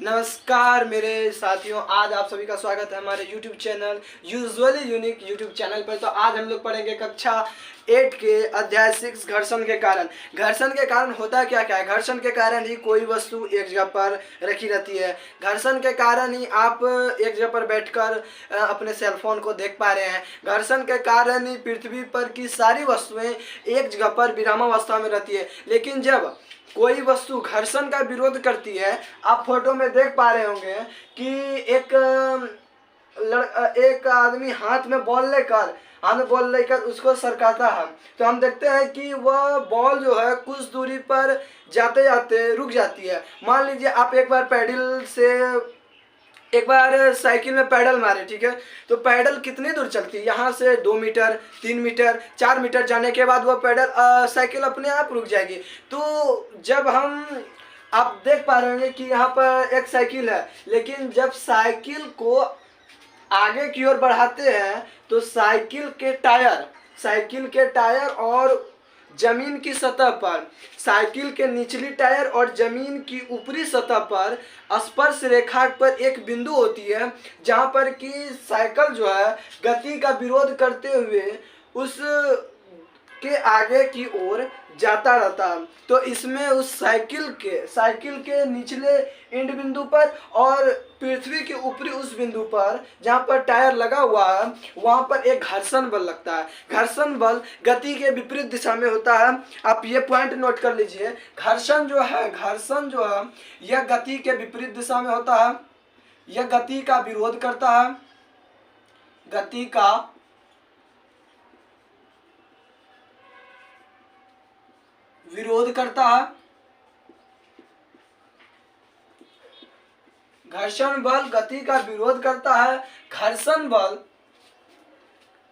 नमस्कार मेरे साथियों, आज आप सभी का स्वागत है हमारे YouTube channel usually unique YouTube channel पर। तो आज हम लोग पढ़ेंगे कक्षा 8 के अध्याय 6 घर्षण के कारण। घर्षण के कारण होता क्या क्या है? घर्षण के कारण ही कोई वस्तु एक जगह पर रखी रहती है। घर्षण के कारण ही आप एक जगह पर बैठकर अपने सेल फोन को देख पा रहे हैं। घर्षण के कारण ही पृथ्वी पर की सारी वस्तुएं एक जगह पर विरामावस्था में रहती है। लेकिन जब कोई वस्तु घर्षण का विरोध करती है, आप फोटो में देख पा रहे होंगे कि एक आदमी हाथ में बॉल लेकर उसको सरकाता है, तो हम देखते हैं कि वह बॉल जो है कुछ दूरी पर जाते जाते रुक जाती है। मान लीजिए आप एक बार साइकिल में पैडल मारे, ठीक है, तो पैडल कितनी दूर चलती है? यहाँ से 2 मीटर, 3 मीटर, 4 मीटर जाने के बाद वह साइकिल अपने आप रुक जाएगी। तो जब आप देख पा रहे होंगे कि यहाँ पर एक साइकिल है, लेकिन जब साइकिल को आगे की ओर बढ़ाते हैं तो साइकिल के टायर और जमीन की सतह पर, साइकिल के निचली टायर और जमीन की ऊपरी सतह पर स्पर्श रेखा पर एक बिंदु होती है, जहां पर कि साइकिल जो है गति का विरोध करते हुए उस के आगे की ओर जाता रहता है। तो इसमें उस साइकिल के निचले एंड बिंदु पर और पृथ्वी के ऊपरी उस बिंदु पर जहां पर टायर लगा हुआ है, वहां पर एक घर्षण बल लगता है। घर्षण बल गति के विपरीत दिशा में होता है। आप ये पॉइंट नोट कर लीजिए। घर्षण जो है यह गति के विपरीत दिशा में होता है। यह गति का विरोध करता है। गति का विरोध करता है। घर्षण बल गति का विरोध करता है। घर्षण बल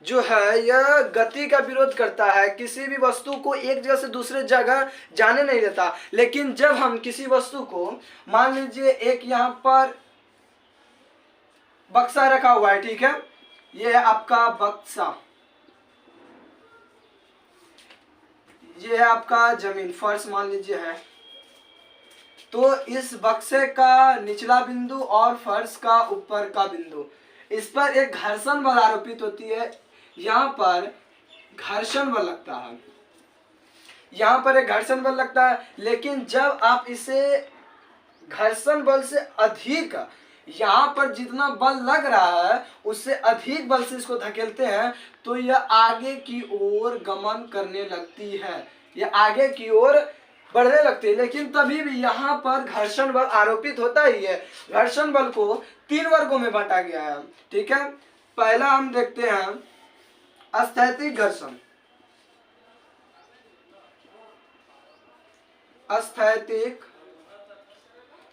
जो है यह गति का विरोध करता है, किसी भी वस्तु को एक जगह से दूसरे जगह जाने नहीं देता। लेकिन जब हम किसी वस्तु को, मान लीजिए एक यहाँ पर बक्सा रखा हुआ है, ठीक है, ये है आपका बक्सा, ये है आपका जमीन, फर्श मान लीजिए है। तो इस बक्से का निचला बिंदु और फर्श का ऊपर का बिंदु, इस पर एक घर्षण बल आरोपित होती है। यहाँ पर घर्षण बल लगता है, यहाँ पर एक घर्षण बल लगता है। लेकिन जब आप इसे घर्षण बल से अधिक, यहाँ पर जितना बल लग रहा है उससे अधिक बल से इसको धकेलते हैं, तो यह आगे की ओर गमन करने लगती है, यह आगे की ओर बढ़ने लगती है। लेकिन तभी भी यहाँ पर घर्षण बल आरोपित होता ही है। घर्षण बल को 3 वर्गों में बांटा गया है, ठीक है। पहला हम देखते हैं स्थैतिक घर्षण।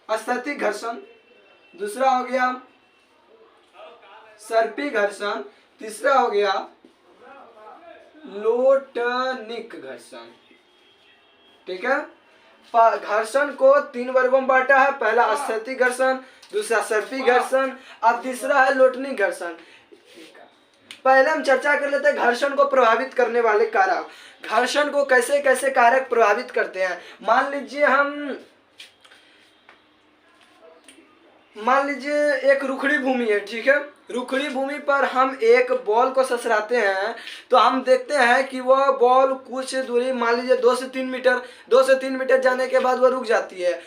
स्थैतिक घर्षण, दूसरा हो गया सर्पी घर्षण, तीसरा हो गया लोटनिक घर्षण, ठीक है। घर्षण को 3 वर्गों में बांटा है। पहला स्थैतिक घर्षण, दूसरा सर्पी घर्षण और तीसरा है लोटनिक घर्षण। पहले हम चर्चा कर लेते हैं घर्षण को प्रभावित करने वाले कारक। घर्षण को कैसे कैसे कारक प्रभावित करते हैं। मान लीजिए एक रुखड़ी भूमि है, ठीक है। रुखड़ी भूमि पर हम एक बॉल को ससराते हैं, तो हम देखते हैं कि वह बॉल कुछ दूरी, मान लीजिए 2 से 3 मीटर जाने के बाद वह रुक जाती है।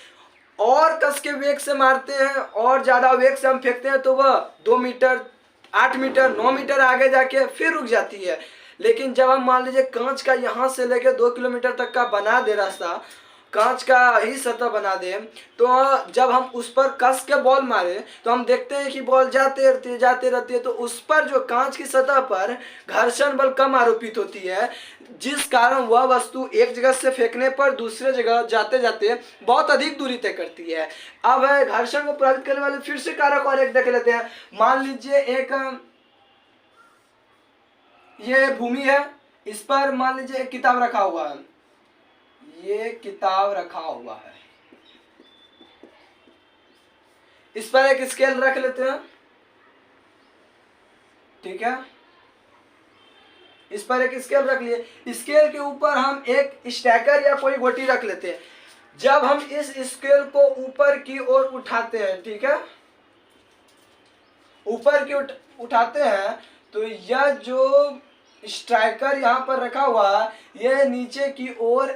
और कस के वेग से मारते हैं और ज़्यादा वेग से हम फेंकते हैं तो वह 2 मीटर, 8 मीटर, 9 मीटर आगे जाके फिर रुक जाती है। लेकिन जब हम मान लीजिए कांच का यहाँ से लेकर 2 किलोमीटर तक का बना दे रास्ता, कांच का ही सतह बना दे, तो जब हम उस पर कस के बॉल मारे तो हम देखते हैं कि बॉल जाते रहती है। तो उस पर जो कांच की सतह पर घर्षण बल कम आरोपित होती है, जिस कारण वह वस्तु एक जगह से फेंकने पर दूसरे जगह जाते जाते बहुत अधिक दूरी तय करती है। अब है घर्षण को प्रभावित करने वाले फिर से कारक और एक देख लेते हैं। मान लीजिए एक ये भूमि है, इस पर मान लीजिए एक किताब रखा हुआ है, ये किताब रखा हुआ है, इस पर एक स्केल रख लेते हैं, ठीक है। इस पर एक स्केल रख लिए, स्केल के ऊपर हम एक स्टैकर या कोई गोटी रख लेते हैं। जब हम इस स्केल को ऊपर की ओर उठाते हैं, ठीक है, ऊपर की उठाते हैं, तो यह जो स्ट्राइकर यहाँ पर रखा हुआ है, यह नीचे की ओर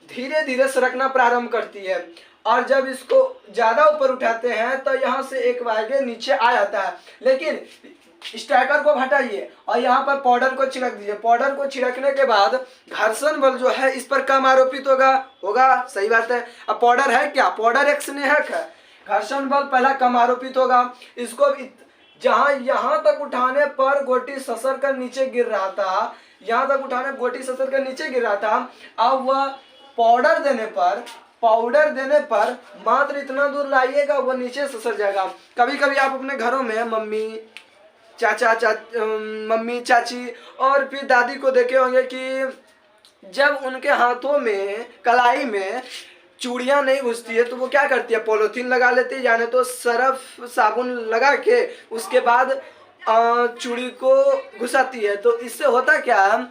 धीरे धीरे सरकना प्रारंभ करती है। और जब इसको ज्यादा ऊपर उठाते हैं तो यहाँ से एक वागे नीचे आ जाता है। लेकिन स्ट्राइकर को हटाइए और यहाँ पर पाउडर को छिड़क दीजिए। पाउडर को छिड़कने के बाद घर्षण बल जो है इस पर कम आरोपित होगा। सही बात है। अब पाउडर है क्या? पाउडर एक स्नेहक है। घर्षण बल पहला कम आरोपित होगा। इसको जहाँ यहाँ तक उठाने पर गोटी ससर कर नीचे गिर रहा था, यहाँ तक उठाने गोटी ससर कर नीचे गिर रहा था, अब वह पाउडर देने पर मात्र इतना दूर लाइएगा, वो नीचे ससर जाएगा। कभी कभी आप अपने घरों में मम्मी चाची और फिर दादी को देखे होंगे कि जब उनके हाथों में कलाई में चूड़ियाँ नहीं घुसती है तो वो क्या करती है, पॉलीथीन लगा लेती है, यानी तो सरफ साबुन लगा के उसके बाद चूड़ी को घुसाती है। तो इससे होता क्या,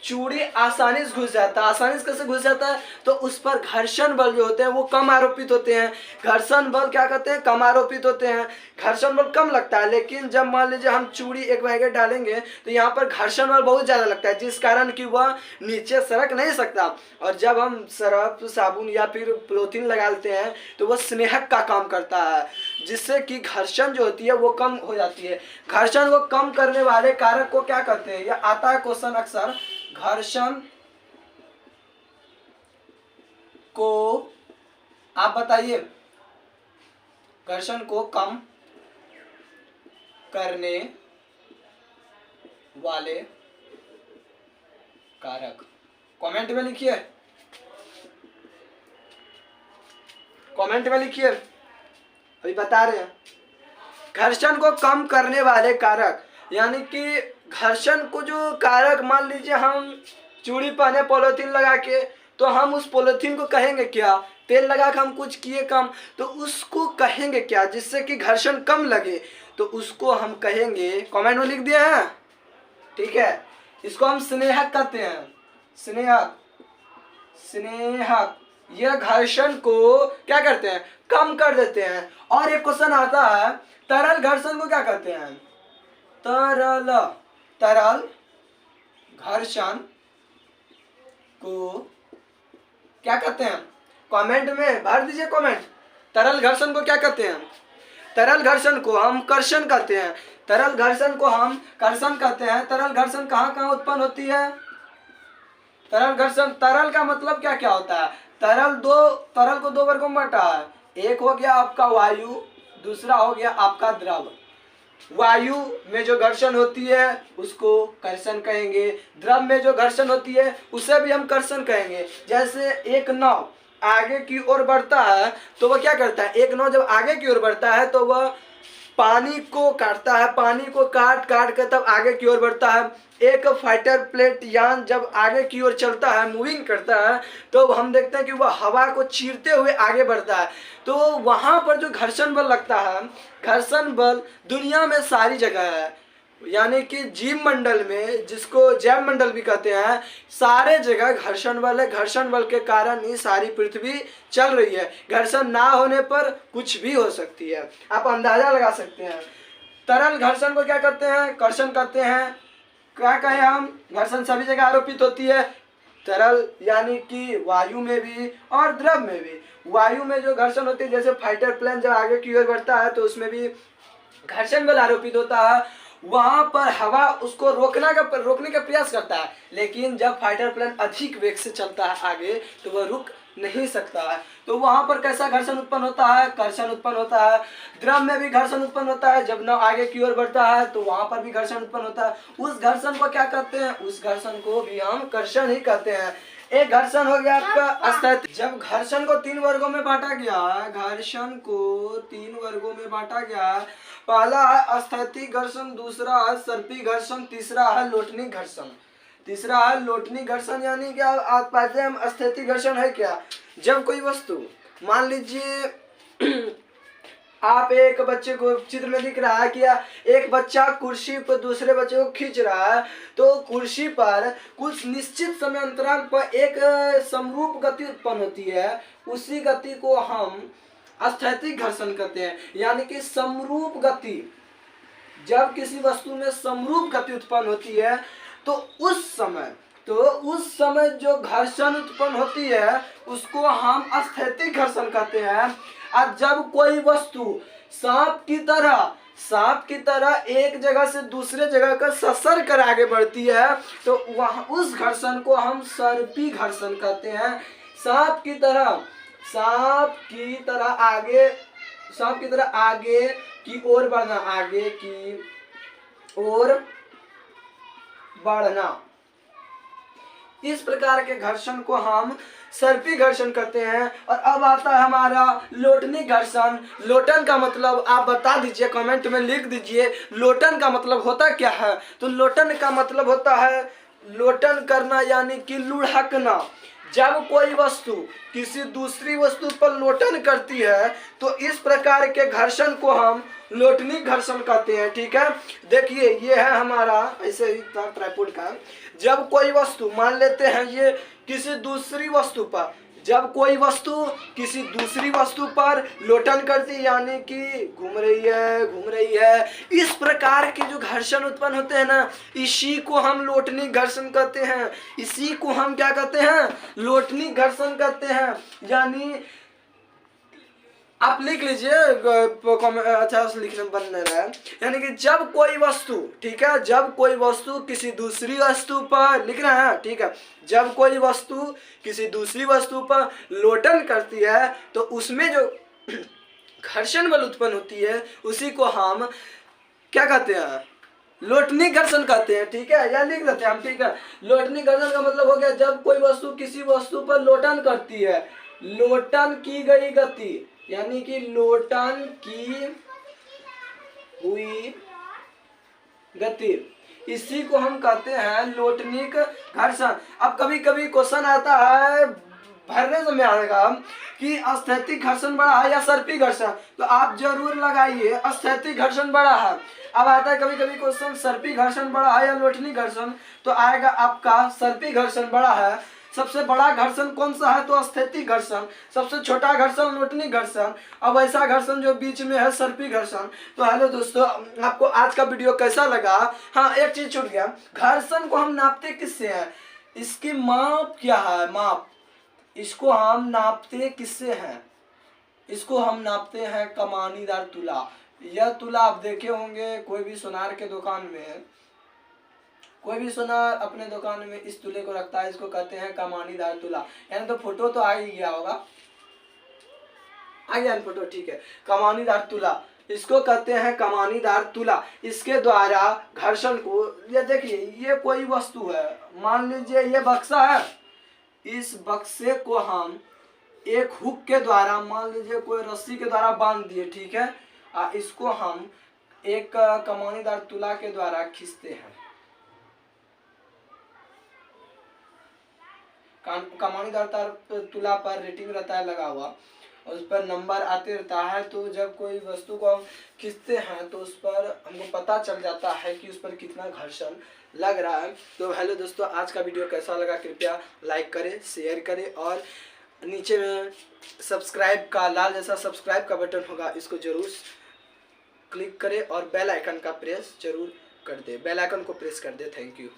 चूड़ी आसानी से घुस जाता है। आसानी से कैसे घुस जाता है? तो उस पर घर्षण बल जो होते हैं वो कम आरोपित होते हैं। घर्षण बल क्या कहते हैं? कम आरोपित होते हैं। घर्षण बल कम लगता है, लेकिन जब मान लीजिए हम चूड़ी एक वागे डालेंगे तो यहाँ पर घर्षण बल बहुत ज़्यादा लगता है, जिस कारण कि वह नीचे सरक नहीं सकता। और जब हम सरफ साबुन या फिर पॉलीथीन लगाते हैं तो वह स्नेहक का काम करता है, जिससे कि घर्षण जो होती है वो कम हो जाती है। घर्षण को कम करने वाले कारक को क्या कहते हैं? यह आता है क्वेश्चन अक्सर। घर्षण को आप बताइए, घर्षण को कम करने वाले कारक कमेंट में लिखिए, कमेंट में लिखिए, अभी बता रहे हैं। घर्षण को कम करने वाले कारक, यानी कि घर्षण को जो कारक, मान लीजिए हम चूड़ी पहने पॉलीथीन लगा के, तो हम उस पॉलीथीन को कहेंगे क्या? तेल लगा के हम कुछ किए कम, तो उसको कहेंगे क्या जिससे कि घर्षण कम लगे? तो उसको हम कहेंगे, कमेंट में लिख दिए हैं, ठीक है, इसको हम स्नेहक कहते हैं। स्नेहक, स्नेहक। यह घर्षण को क्या करते हैं? कम कर देते हैं। और एक क्वेश्चन आता है, तरल घर्षण को क्या कहते हैं? तरल घर्षण को क्या कहते हैं? कमेंट में भर दीजिए कमेंट। तरल घर्षण को क्या कहते हैं? तरल घर्षण को हम कर्षण कहते हैं। तरल घर्षण को हम कर्षण कहते हैं। तरल घर्षण कहाँ कहाँ उत्पन्न होती है? तरल घर्षण, तरल का मतलब क्या क्या होता है? तरल को दो वर्गों में बांटा है। एक हो गया आपका वायु, दूसरा हो गया आपका द्रव। वायु में जो घर्षण होती है उसको कर्षण कहेंगे, द्रव में जो घर्षण होती है उसे भी हम कर्षण कहेंगे। जैसे एक नाव आगे की ओर बढ़ता है तो वह क्या करता है? एक नाव जब आगे की ओर बढ़ता है तो वह पानी को काटता है, पानी को काट काट कर तब आगे की ओर बढ़ता है। एक फाइटर प्लेट यान जब आगे की ओर चलता है, मूविंग करता है, तो हम देखते हैं कि वह हवा को चीरते हुए आगे बढ़ता है। तो वहाँ पर जो घर्षण बल लगता है, घर्षण बल दुनिया में सारी जगह है, यानी कि जीव मंडल में, जिसको जैव मंडल भी कहते हैं, सारे जगह घर्षण बल है। घर्षण बल के कारण ही सारी पृथ्वी चल रही है। घर्षण ना होने पर कुछ भी हो सकती है, आप अंदाजा लगा सकते हैं। तरल घर्षण को क्या कहते हैं? कर्षण कहते हैं। क्या कहें हम? घर्षण सभी जगह आरोपित होती है। तरल यानी कि वायु में भी और द्रव में भी। वायु में जो घर्षण होती है, जैसे फाइटर प्लेन जब आगे की ओर बढ़ता है तो उसमें भी घर्षण बल आरोपित होता है। वहां पर हवा उसको रोकने का प्रयास करता है, लेकिन जब फाइटर प्लेन अधिक वेग से चलता है आगे तो वह रुक नहीं सकता है। तो वहां पर कैसा घर्षण उत्पन्न होता है? कर्षण उत्पन्न होता है। द्रव में भी घर्षण उत्पन्न होता है, जब नाव आगे की ओर बढ़ता है तो वहां पर भी घर्षण उत्पन्न होता है। उस घर्षण को क्या कहते हैं? उस घर्षण को भी हम कर्षण ही कहते हैं। एक घर्षण हो गया आपका अस्थिति। जब घर्षण को 3 वर्गों में बांटा गया, घर्षण को 3 वर्गों में बांटा गया, पहला है अस्थिति घर्षण, दूसरा है सर्पी घर्षण, तीसरा है लोटनी घर्षण। तीसरा है लोटनी घर्षण, यानी क्या आप पाते हैं हम अस्थिति घर्षण है क्या? जब कोई वस्तु, मान लीजिए आप एक बच्चे को चित्र में दिख रहा है कि एक बच्चा कुर्सी पर दूसरे बच्चे को खींच रहा है, तो कुर्सी पर कुछ निश्चित समय अंतराल पर एक समरूप गति उत्पन्न होती है, उसी गति को हम स्थैतिक घर्षण कहते हैं। यानी कि समरूप गति, जब किसी वस्तु में समरूप गति उत्पन्न होती है तो उस समय जो घर्षण उत्पन्न होती है उसको हम स्थैतिक घर्षण कहते हैं। और जब कोई वस्तु सांप की तरह एक जगह से दूसरे जगह का ससर कर आगे बढ़ती है तो वहाँ उस घर्षण को हम सर्पी घर्षण कहते हैं। सांप की तरह आगे की ओर बढ़ना, आगे की ओर बढ़ना, इस प्रकार के घर्षण को हम सर्पी घर्षण कहते हैं। और अब आता है हमारा लोटनी घर्षण। लोटन का मतलब आप बता दीजिए, कमेंट में लिख दीजिए लोटन का मतलब होता क्या है। तो लोटन का मतलब होता है लोटन करना, यानी कि लुढ़कना। जब कोई वस्तु किसी दूसरी वस्तु पर लोटन करती है तो इस प्रकार के घर्षण को हम लोटनी घर्षण कहते हैं। ठीक है, देखिए ये है हमारा ऐसे ही था ट्राइपॉड का। जब कोई वस्तु, मान लेते हैं ये किसी दूसरी वस्तु पर, जब कोई वस्तु किसी दूसरी वस्तु पर लोटन करती, यानी कि घूम रही है, इस प्रकार के जो घर्षण उत्पन्न होते हैं ना, इसी को हम लोटनी घर्षण कहते हैं। इसी को हम क्या कहते हैं, लोटनी घर्षण कहते हैं। यानी आप लिख लीजिए, अच्छा लिखने बन नहीं रहा है। यानी कि जब कोई वस्तु, ठीक है, जब कोई वस्तु किसी दूसरी वस्तु पर, लिख रहे हैं, ठीक है, जब कोई वस्तु किसी दूसरी वस्तु पर लोटन करती है तो उसमें जो घर्षण बल उत्पन्न होती है उसी को हम क्या कहते हैं, लोटनी घर्षण कहते हैं। ठीक है, या लिख देते हैं हम। ठीक है, लोटनी घर्षण का मतलब हो गया जब कोई वस्तु किसी वस्तु पर लोटन करती है, लोटन की गई गति, यानी कि लोटन की हुई गति, इसी को हम कहते हैं लोटनिक घर्षण। अब कभी कभी क्वेश्चन आता है, भरने समय आएगा कि स्थैतिक घर्षण बड़ा है या सर्पी घर्षण, तो आप जरूर लगाइए स्थैतिक घर्षण बड़ा है। अब आता है कभी कभी क्वेश्चन सर्पी घर्षण बड़ा है या लोटनी घर्षण, तो आएगा आपका सर्पी घर्षण बड़ा है। सबसे बड़ा घर्षण कौन सा है, तो स्थैतिक घर्षण। सबसे छोटा घर्षण लोटनी घर्षण। अब ऐसा घर्षण जो बीच में है सर्पी घर्षण। तो हेलो दोस्तों, आपको आज का वीडियो कैसा लगा। हाँ, एक चीज छूट गया, घर्षण को हम नापते किससे हैं, इसकी माप क्या है, माप, इसको हम नापते किससे हैं, इसको हम नापते हैं कमानीदार तुला। यह तुला आप देखे होंगे कोई भी सोनार के दुकान में, कोई भी सोनार अपने दुकान में इस तुले को रखता है, इसको कहते हैं कमानीदार तुला। यानी तो फोटो तो आ ही गया होगा, आ गया फोटो, ठीक है, कमानीदार तुला, इसको कहते हैं कमानीदार तुला। इसके द्वारा घर्षण को, ये देखिए ये कोई वस्तु है, मान लीजिए ये बक्सा है, इस बक्से को हम एक हुक के द्वारा, मान लीजिए कोई रस्सी के द्वारा बांध दिए, ठीक है, इसको हम एक कमानीदार तुला के द्वारा खींचते हैं। कमानीदार तुला पर रेटिंग रहता है लगा हुआ, और उस पर नंबर आते रहता है। तो जब कोई वस्तु को हम खींचते हैं तो उस पर हमको पता चल जाता है कि उस पर कितना घर्षण लग रहा है। तो हेलो दोस्तों, आज का वीडियो कैसा लगा कृपया लाइक करें, शेयर करें, और नीचे में सब्सक्राइब का लाल जैसा सब्सक्राइब का बटन होगा, इसको जरूर क्लिक करें और बेल आइकन का प्रेस जरूर कर दे, बेल आइकन को प्रेस कर दे। Thank you.